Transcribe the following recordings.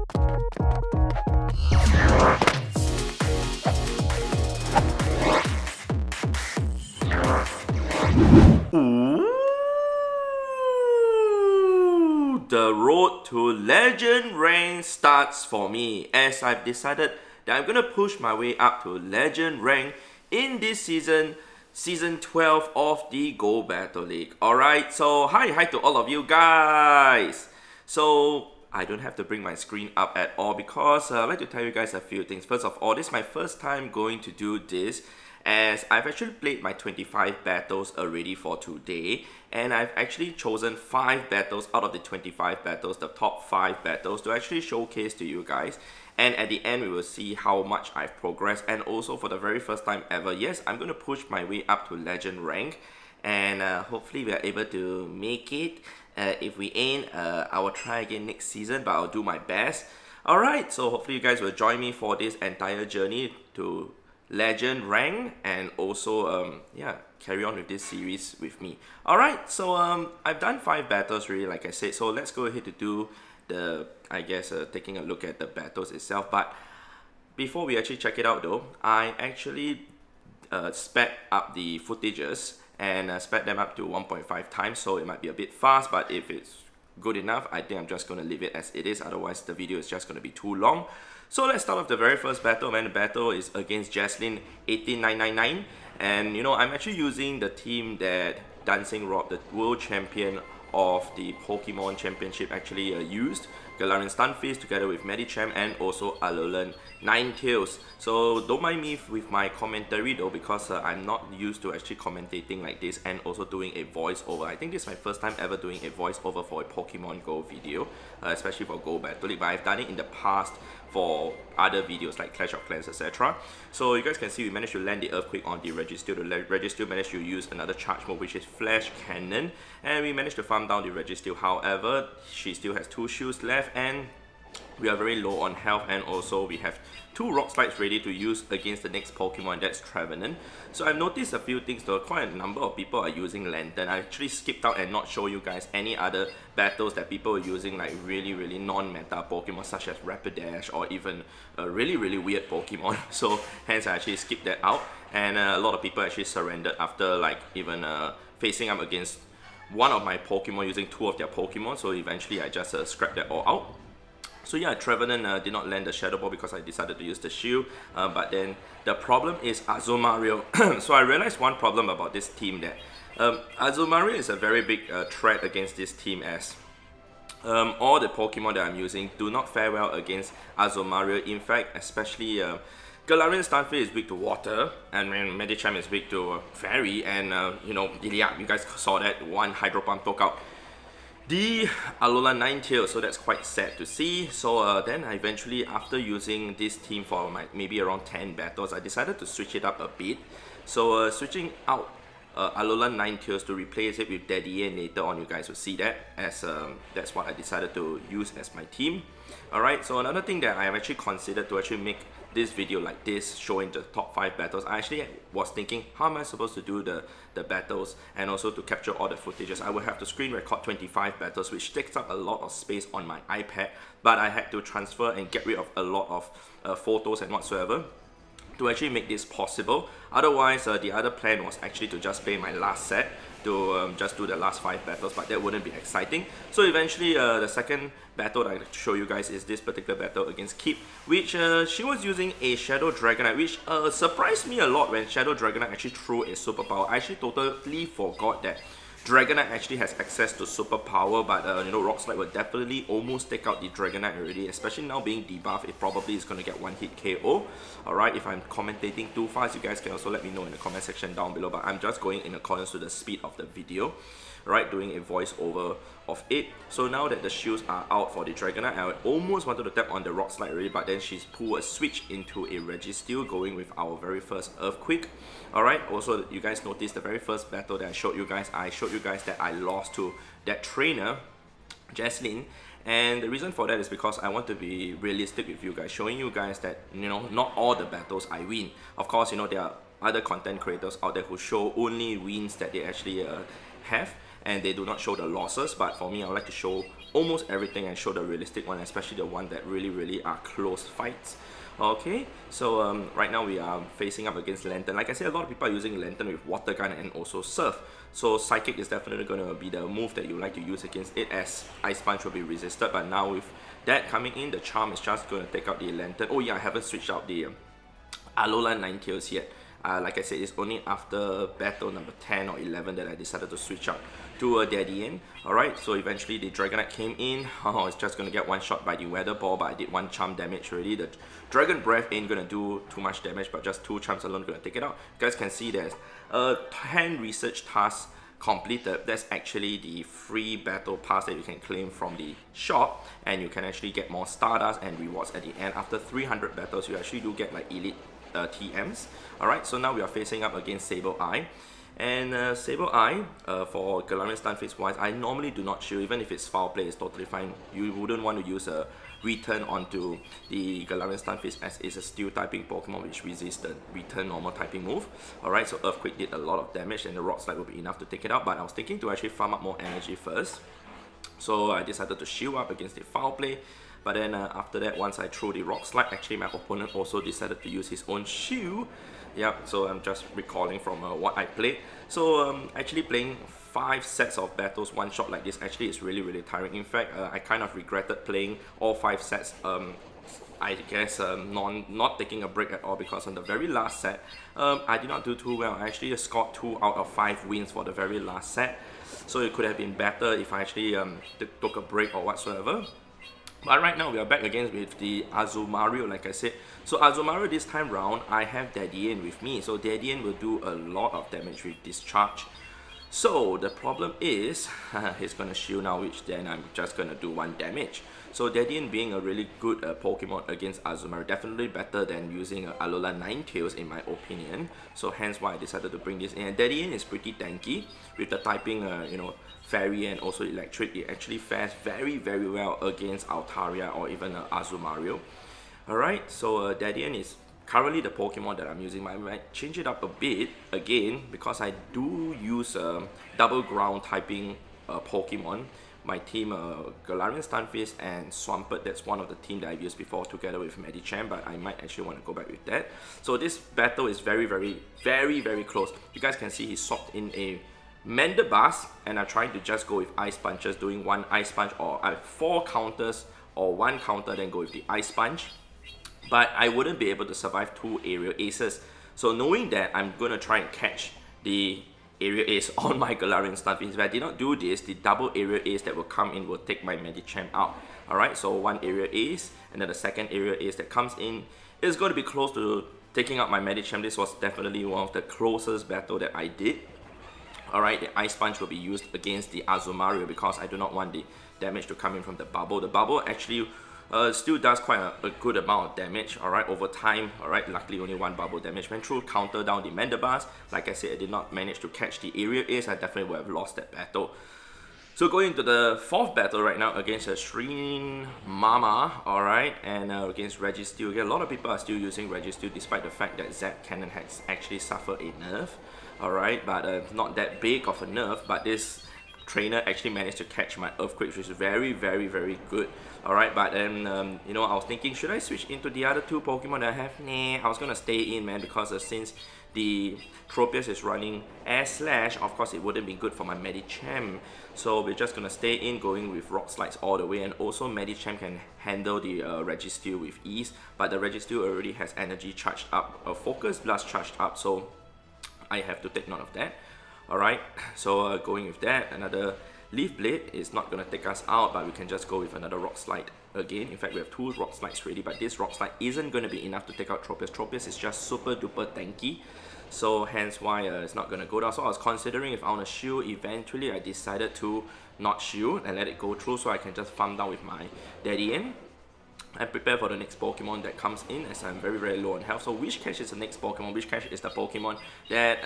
The road to Legend rank starts for me, as I've decided that I'm gonna push my way up to Legend rank in this season 12 of the Go Battle League. Alright, so hi to all of you guys. So I don't have to bring my screen up at all because I'd like to tell you guys a few things. First of all, this is my first time going to do this, as I've actually played my 25 battles already for today, and I've actually chosen 5 battles out of the 25 battles, the top 5 battles, to actually showcase to you guys. And at the end we will see how much I've progressed, and also for the very first time ever, yes, I'm going to push my way up to Legend rank, and hopefully we are able to make it. If we ain't, I will try again next season, but I'll do my best. Alright, so hopefully you guys will join me for this entire journey to Legend rank, and also yeah, carry on with this series with me. Alright, so I've done 5 battles really, like I said, so let's go ahead to do the, I guess, taking a look at the battles itself. But before we actually check it out though, I actually sped up the footages and sped them up to 1.5 times, so it might be a bit fast, but if it's good enough, I think I'm just going to leave it as it is, otherwise the video is just going to be too long. So let's start off the very first battle, man. The battle is against Jaslyn 18999, and you know, I'm actually using the team that Dancing Rob, the world champion of the Pokemon Championship, actually used. Galarian Stunfisk together with Medicham, and also Alolan Ninetales. So don't mind me with my commentary though, because I'm not used to actually commentating like this and also doing a voiceover. I think this is my first time ever doing a voiceover for a Pokemon Go video, especially for Go Battle League, but I've done it in the past for other videos like Clash of Clans, etc. So you guys can see we managed to land the Earthquake on the Registeel. The Registeel managed to use another charge mode, which is Flash Cannon, and we managed to farm down the Registeel. However, she still has 2 shields left, and we are very low on health, and also we have 2 Rock Slides ready to use against the next Pokemon, that's Trevenant. So I've noticed a few things though. Quite a number of people are using Lantern. I actually skipped out and not show you guys any other battles that people are using, like really non-meta Pokemon such as Rapidash, or even a really weird Pokemon. So hence I actually skipped that out, and a lot of people actually surrendered after like even facing up against one of my Pokemon using 2 of their Pokemon. So eventually I just scrapped that all out. So yeah, Trevenant did not land the Shadow Ball because I decided to use the shield, but then the problem is Azumarill. So I realized one problem about this team, that Azumarill is a very big threat against this team, as all the Pokemon that I'm using do not fare well against Azumarill. In fact, especially Galarian Stunfisk is weak to water, and Medicham is weak to Fairy, and you know, yeah, you guys saw that one Hydro Pump took out the Alolan Ninetales, so that's quite sad to see. So then I eventually, after using this team for maybe around 10 battles, I decided to switch it up a bit. So switching out Alolan Ninetales to replace it with Daddy, and later on you guys will see that, as that's what I decided to use as my team. Alright, so another thing that I have actually considered to actually make this video like this, showing the top 5 battles, I actually was thinking, how am I supposed to do the battles, and also to capture all the footages. I would have to screen record 25 battles, which takes up a lot of space on my iPad, but I had to transfer and get rid of a lot of photos and whatsoever to actually make this possible. Otherwise, the other plan was actually to just play my last set, to just do the last 5 battles, but that wouldn't be exciting. So eventually the second battle that I like to show you guys is this particular battle against Keep, which she was using a Shadow Dragonite, which surprised me a lot when Shadow Dragonite actually threw a superpower. I actually totally forgot that Dragonite actually has access to superpower, but you know, Rock Slide will definitely almost take out the Dragonite already, especially now being debuffed. It probably is going to get 1-hit KO. Alright, if I'm commentating too fast, you guys can also let me know in the comment section down below, but I'm just going in accordance to the speed of the video, right, doing a voiceover of it. So now that the shields are out for the Dragonite, I almost wanted to tap on the Rock Slide already, but then she's pulled a switch into a Registeel, going with our very first Earthquake. Alright, also you guys noticed the very first battle that I showed you guys that I lost to that trainer, Jaslyn. And the reason for that is because I want to be realistic with you guys, showing you guys that, you know, not all the battles I win. Of course, you know, there are other content creators out there who show only wins that they actually have, and they do not show the losses. But for me, I would like to show almost everything and show the realistic one, especially the one that really are close fights. Okay, so right now we are facing up against Lantern. Like I said, a lot of people are using Lantern with Water Gun and also Surf. So Psychic is definitely going to be the move that you like to use against it, as Ice Punch will be resisted. But now with that coming in, the Charm is just going to take out the Lantern. Oh yeah, I haven't switched out the Alola Ninetales yet. Like I said, it's only after battle number 10 or 11 that I decided to switch out to a Daddy. Alright, so eventually the Dragonite came in. Oh, it's just going to get one shot by the Weather Ball, but I did one charm damage already. The Dragon Breath ain't going to do too much damage, but just 2 charms alone going to take it out. You guys can see there's a 10 research tasks completed. That's actually the free battle pass that you can claim from the shop, and you can actually get more Stardust and rewards at the end. After 300 battles, you actually do get like elite TMs. Alright, so now we are facing up against Sableye. And Sableye, for Galarian Stunfisk wise, I normally do not shield. Even if it's foul play, it's totally fine. You wouldn't want to use a return onto the Galarian Stunfisk, as it's a steel typing Pokemon which resists the return normal typing move. Alright, so Earthquake did a lot of damage and the Rock Slide will be enough to take it out, but I was thinking to actually farm up more energy first. So I decided to shield up against the foul play. But then after that, once I threw the Rock Slide, actually my opponent also decided to use his own shield. Yep, so I'm just recalling from what I played. So actually playing 5 sets of battles one shot like this actually is really tiring. In fact, I kind of regretted playing all 5 sets. I guess not taking a break at all, because on the very last set, I did not do too well. I actually scored 2 out of 5 wins for the very last set. So it could have been better if I actually took a break or whatsoever. But right now we are back again with the Azumarill, like I said. So Azumarill this time round, I have Daddy with me. So Daddy will do a lot of damage with Discharge. So the problem is, he's going to shield now, which then I'm just going to do 1 damage. So Daddy being a really good Pokemon against Azumarill, definitely better than using Alola Ninetales in my opinion. So hence why I decided to bring this in. And Daddy is pretty tanky with the typing, you know, Fairy and also Electric. It actually fares very well against Altaria or even Azumarill. Alright, so Daddy is currently the Pokemon that I'm using. I might change it up a bit again, because I do use double ground typing Pokemon. My team, Galarian Stunfisk and Swampert, that's one of the team that I've used before together with Medicham, but I might actually want to go back with that. So this battle is very close. You guys can see he swapped in a Mandibuzz, and I'm trying to just go with Ice Punches, doing 1 Ice Punch or 4 counters or 1 counter, then go with the Ice Punch. But I wouldn't be able to survive 2 Aerial Aces. So knowing that, I'm going to try and catch the Aerial Ace on my Galarian Stunfisk. If I did not do this, the double Aerial Ace that will come in will take my Medicham out. Alright, so 1 Aerial Ace, and then the second Aerial Ace that comes in is going to be close to taking out my Medicham. This was definitely one of the closest battle that I did. Alright, the Ice Punch will be used against the Azumarill because I do not want the damage to come in from the bubble. The bubble actually still does quite a good amount of damage, alright, over time. Alright, luckily only 1 bubble damage. Went through, counter down the Mandibuzz. Like I said, I did not manage to catch the Aerial Ace. I definitely would have lost that battle. So going into the 4th battle right now against a Shreen Mama, alright, and against Registeel. Again, a lot of people are still using Registeel despite the fact that Zap Cannon has actually suffered a nerf. Alright, but not that big of a nerf, but this trainer actually managed to catch my Earthquake, which is very good. Alright, but then, you know, I was thinking, should I switch into the other 2 Pokemon that I have? Nah, I was gonna stay in, man, because since the Tropius is running Air Slash, of course it wouldn't be good for my Medicham. So we're just gonna stay in, going with Rock Slides all the way, and also Medicham can handle the Registeel with ease, but the Registeel already has energy charged up, a Focus Blast charged up, so I have to take note of that. Alright, so going with that, another Leaf Blade is not going to take us out, but we can just go with another Rock Slide again. In fact, we have 2 Rock Slides ready, but this Rock Slide isn't going to be enough to take out Tropius. Tropius is just super duper tanky, so hence why it's not going to go down. So I was considering if I want to shield. Eventually I decided to not shield and let it go through, so I can just farm down with my Daddy and prepare for the next Pokemon that comes in, as I'm very low on health. So Whiscash is the next Pokemon. Whiscash is the Pokemon that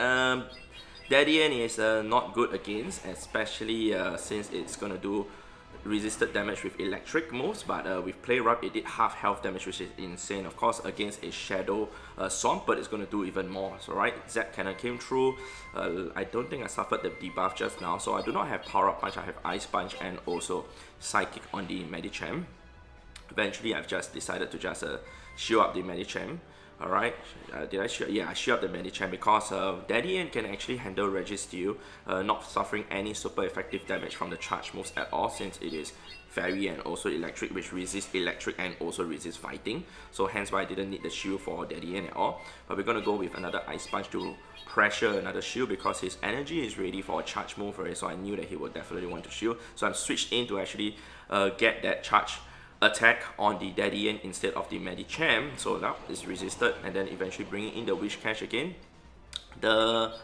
Daddy is not good against, especially since it's gonna do resisted damage with electric moves, but with Play Rough it did half health damage, which is insane. Of course, against a Shadow Swampert, it's going to do even more. So right, Zap Cannon came through. I don't think I suffered the debuff just now, so I do not have Power Up Punch. I have Ice Punch and also Psychic on the Medicham. Eventually, I've just decided to just shield up the Medicham. Alright, did I shield? Yeah, I shield up the Medicham because Daddy N can actually handle Registeel, not suffering any super effective damage from the charge moves at all, since it is Fairy and also Electric, which resists Electric and also resists Fighting. So hence why I didn't need the shield for Daddy N at all. But we're gonna go with another Ice Punch to pressure another shield because his energy is ready for a charge move, right? So I knew that he would definitely want to shield. So I'm switched in to actually get that charge attack on the Daddy N instead of the Medicham, so that is resisted, and then eventually bringing in the Wish Cache again. The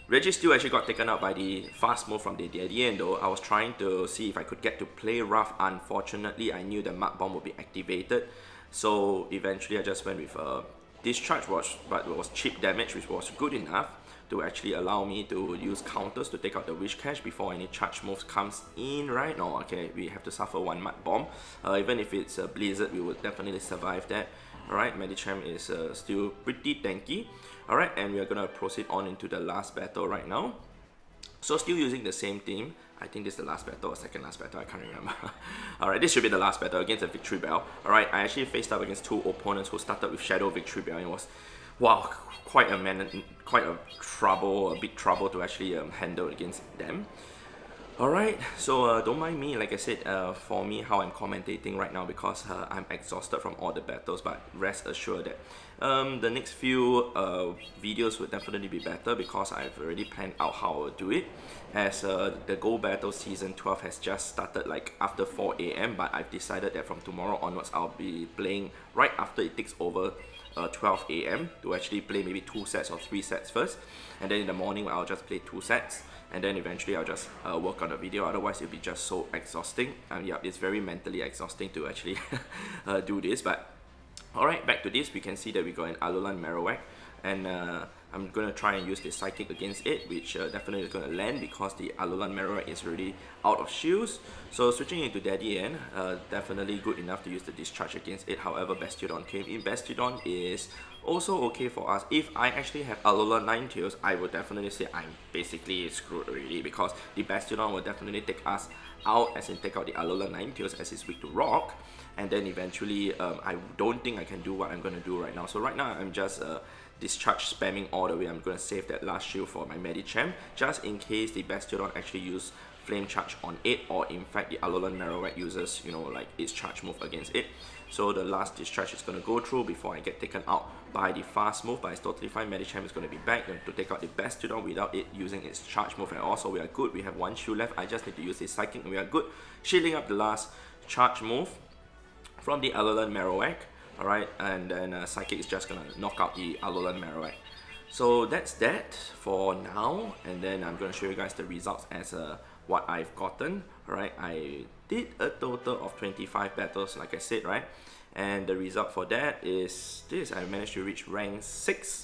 Registeel actually got taken out by the fast move from the Daddy N though. I was trying to see if I could get to Play Rough. Unfortunately, I knew the Mud Bomb would be activated, so eventually I just went with Discharge, but it was cheap damage, which was good enough to actually allow me to use counters to take out the Wish Cache before any charge moves comes in, right? No, okay, we have to suffer one Mud Bomb. Even if it's a Blizzard, we would definitely survive that. Alright, Medicham is still pretty tanky. Alright, and we are gonna proceed on into the last battle right now. So still using the same team. I think this is the last battle or second last battle, I can't remember. Alright, this should be the last battle against the Victory Bell. Alright, I actually faced up against two opponents who started with Shadow Victory Bell, and it was, wow, quite a big trouble to actually handle against them. Alright, so don't mind me, like I said, for me, how I'm commentating right now, because I'm exhausted from all the battles, but rest assured that the next few videos will definitely be better because I've already planned out how I'll do it, as the Go Battle Season 12 has just started like after 4 AM, but I've decided that from tomorrow onwards I'll be playing right after it takes over 12 AM to actually play maybe 2 sets or 3 sets first, and then in the morning I'll just play 2 sets, and then eventually I'll just work on the video. Otherwise it'll be just so exhausting. Yeah, it's very mentally exhausting to actually do this. But alright, back to this, we can see that we got an Alolan Marowak, and I'm gonna try and use the Psychic against it, which definitely is gonna land because the Alolan Marowak is already out of shields. So switching into Daddy N, definitely good enough to use the Discharge against it. However, Bastiodon came in. Bastiodon is also okay for us. If I actually have Alolan Ninetales, I would definitely say I'm basically screwed already, because the Bastiodon will definitely take us out, as in take out the Alolan Ninetales as it's weak to Rock, and then eventually I don't think I can do what I'm gonna do right now. So right now I'm just Discharge spamming all the way. I'm gonna save that last shield for my Medicham, just in case the Bastiodon actually use Flame Charge on it, or in fact the Alolan Marowak uses, you know, like its charge move against it. So the last Discharge is gonna go through before I get taken out by the fast move, but it's totally fine. Medicham is gonna be back to take out the Bastiodon without it using its charge move at all. So we are good. We have 1 shield left. I just need to use the Psychic and we are good, shielding up the last charge move from the Alolan Marowak. Alright, and then Psychic is just gonna knock out the Alolan Marowak. So that's that for now, and then I'm gonna show you guys the results as what I've gotten. Alright, I did a total of 25 battles, like I said, right? And the result for that is this. I managed to reach rank 6.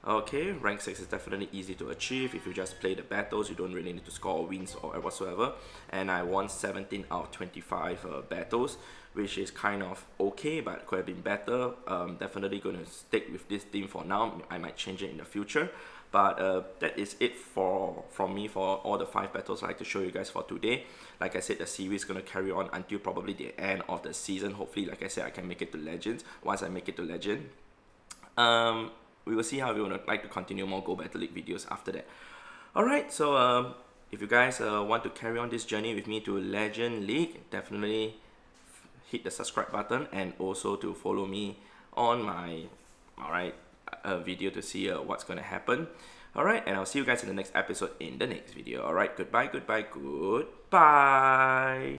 Okay, rank 6 is definitely easy to achieve. If you just play the battles, you don't really need to score wins or whatsoever. And I won 17 out of 25 battles, which is kind of okay, but could have been better. Definitely going to stick with this team for now. I might change it in the future. But that is it from me for all the 5 battles I like to show you guys for today. Like I said, the series is going to carry on until probably the end of the season. Hopefully, like I said, I can make it to Legends. Once I make it to Legend, we will see how we would like to continue more Go Battle League videos after that. Alright, so if you guys want to carry on this journey with me to Legend League, definitely hit the subscribe button, and also to follow me on my video to see what's going to happen. Alright, and I'll see you guys in the next episode in the next video. Alright, goodbye, goodbye, goodbye.